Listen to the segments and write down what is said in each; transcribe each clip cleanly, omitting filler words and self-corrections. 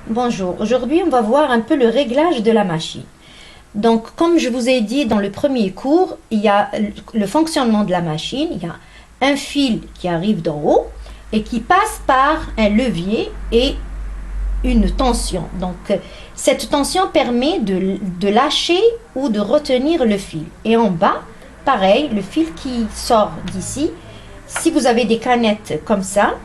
Bonjour, aujourd'hui on va voir un peu le réglage de la machine. Donc comme je vous ai dit dans le premier cours, il y a le fonctionnement de la machine, il y a un fil qui arrive d'en haut et qui passe par un levier et une tension. Donc cette tension permet de lâcher ou de retenir le fil. Et en bas, pareil, le fil qui sort d'ici, si vous avez des canettes comme ça,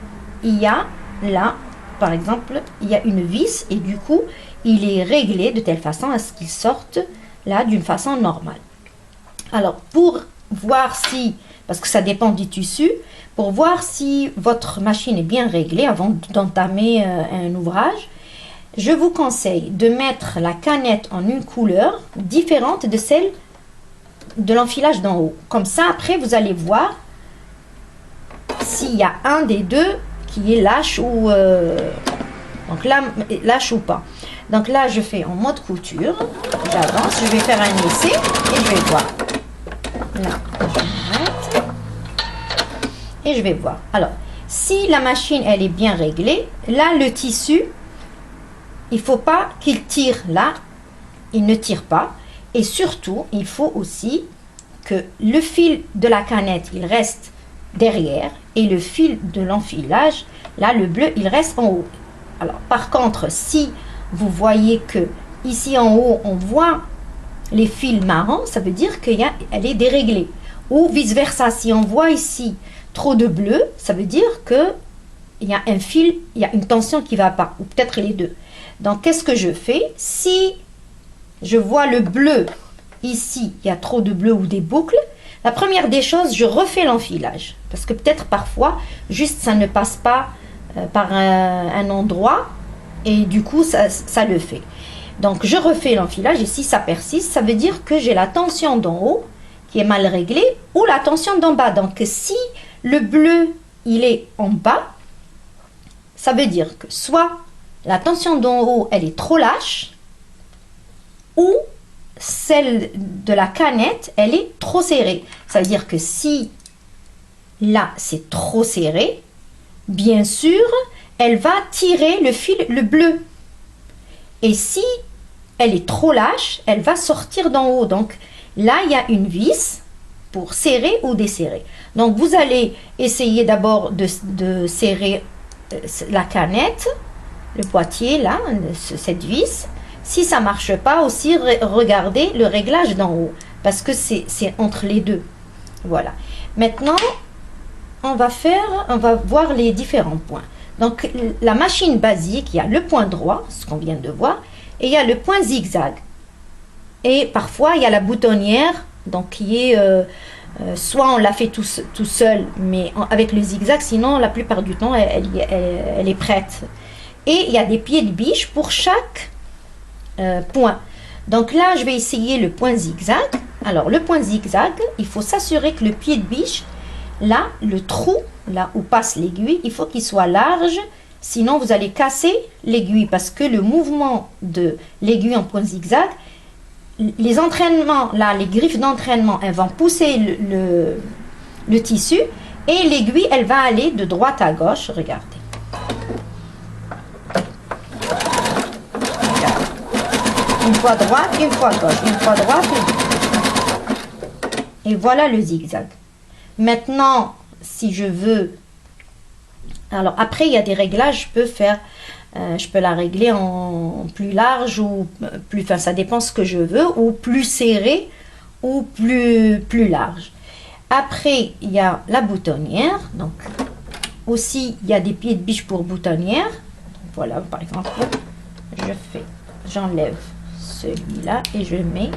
il y a là, par exemple, il y a une vis et du coup, il est réglé de telle façon à ce qu'il sorte là d'une façon normale. Alors, pour voir si, parce que ça dépend du tissu, pour voir si votre machine est bien réglée avant d'entamer un ouvrage, je vous conseille de mettre la canette en une couleur différente de celle de l'enfilage d'en haut. Comme ça, après, vous allez voir s'il y a un des deux qui est lâche ou donc là, lâche ou pas. Donc là, je fais en mode couture. J'avance, je vais faire un essai et je vais voir. Là, je m'arrête et je vais voir. Alors, si la machine, elle est bien réglée, là, le tissu, il ne faut pas qu'il tire là. Il ne tire pas. Et surtout, il faut aussi que le fil de la canette, il reste derrière et le fil de l'enfilage, là, le bleu, il reste en haut. Alors, par contre, si vous voyez que ici en haut, on voit les fils marrons, ça veut dire qu'elle est déréglée. Ou vice-versa, si on voit ici trop de bleu, ça veut dire que il y a un fil, il y a une tension qui ne va pas, ou peut-être les deux. Donc, qu'est-ce que je fais? Si je vois le bleu, ici, il y a trop de bleu ou des boucles, la première des choses, je refais l'enfilage. Parce que peut-être parfois, juste ça ne passe pas par un endroit et du coup, ça le fait. Donc, je refais l'enfilage et si ça persiste, ça veut dire que j'ai la tension d'en haut qui est mal réglée ou la tension d'en bas. Donc, si le bleu, il est en bas, ça veut dire que soit la tension d'en haut, elle est trop lâche ou celle de la canette, elle est trop serrée. Ça veut dire que si là, c'est trop serré, bien sûr, elle va tirer le fil, le bleu. Et si elle est trop lâche, elle va sortir d'en haut. Donc là, il y a une vis pour serrer ou desserrer. Donc vous allez essayer d'abord de serrer la canette, le boîtier là, cette vis. Si ça ne marche pas, aussi regardez le réglage d'en haut, parce que c'est entre les deux. Voilà. Maintenant, on va voir les différents points. Donc, la machine basique, il y a le point droit, ce qu'on vient de voir, et il y a le point zigzag. Et parfois, il y a la boutonnière, donc qui est, soit on la fait tout seul, mais avec le zigzag, sinon, la plupart du temps, elle est prête. Et il y a des pieds de biche pour chaque point. Donc là, je vais essayer le point zigzag. Alors, le point zigzag, il faut s'assurer que le pied de biche, là, le trou, là où passe l'aiguille, il faut qu'il soit large. Sinon, vous allez casser l'aiguille parce que le mouvement de l'aiguille en point zigzag, les entraînements, là, les griffes d'entraînement, elles vont pousser le tissu et l'aiguille, elle va aller de droite à gauche. Regardez. Une fois droite, une fois gauche, une fois droite. Et voilà le zigzag. Maintenant, si je veux... Alors après, il y a des réglages. Je peux la régler en plus large ou plus... Enfin, ça dépend ce que je veux. Ou plus serré ou plus large. Après, il y a la boutonnière. Donc, aussi, il y a des pieds de biche pour boutonnière. Voilà, par exemple, j'enlève celui-là et je mets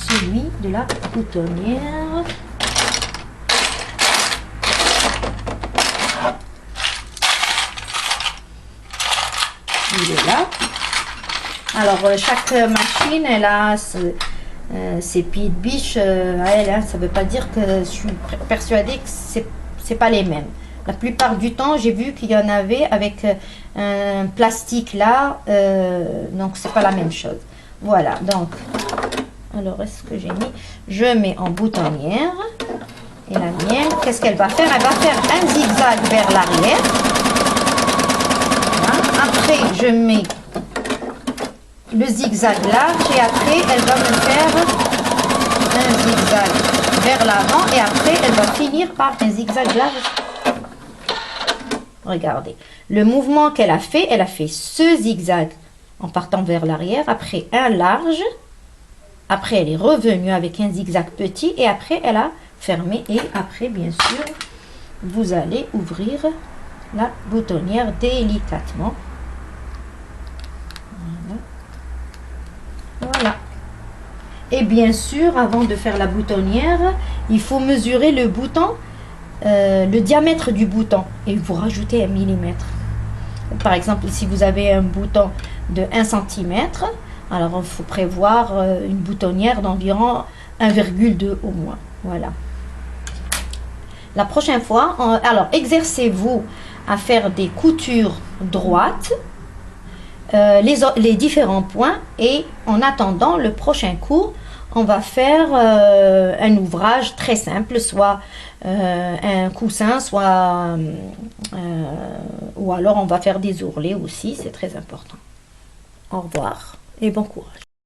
celui de la boutonnière. Il est là. Alors, chaque machine, elle a ses pieds de biche à elle. Hein. Ça ne veut pas dire que je suis persuadée que c'est pas les mêmes. La plupart du temps, j'ai vu qu'il y en avait avec un plastique là, donc c'est pas la même chose. Voilà, donc, alors est-ce que j'ai mis? Je mets en boutonnière et la mienne, qu'est-ce qu'elle va faire? Elle va faire un zigzag vers l'arrière. Voilà. Après, je mets le zigzag large et après elle va me faire un zigzag vers l'avant et après elle va finir par un zigzag large. Regardez, le mouvement qu'elle a fait, elle a fait ce zigzag en partant vers l'arrière, après un large, après elle est revenue avec un zigzag petit et après elle a fermé et après bien sûr vous allez ouvrir la boutonnière délicatement. Voilà. Et bien sûr, avant de faire la boutonnière, il faut mesurer le bouton, le diamètre du bouton et vous rajoutez 1 millimètre. Par exemple, si vous avez un bouton de 1 cm, alors il faut prévoir une boutonnière d'environ 1,2 au moins. Voilà. La prochaine fois, alors exercez-vous à faire des coutures droites, les différents points, et en attendant le prochain cours, on va faire un ouvrage très simple, soit un coussin, soit ou alors on va faire des ourlets aussi, c'est très important. Au revoir et bon courage.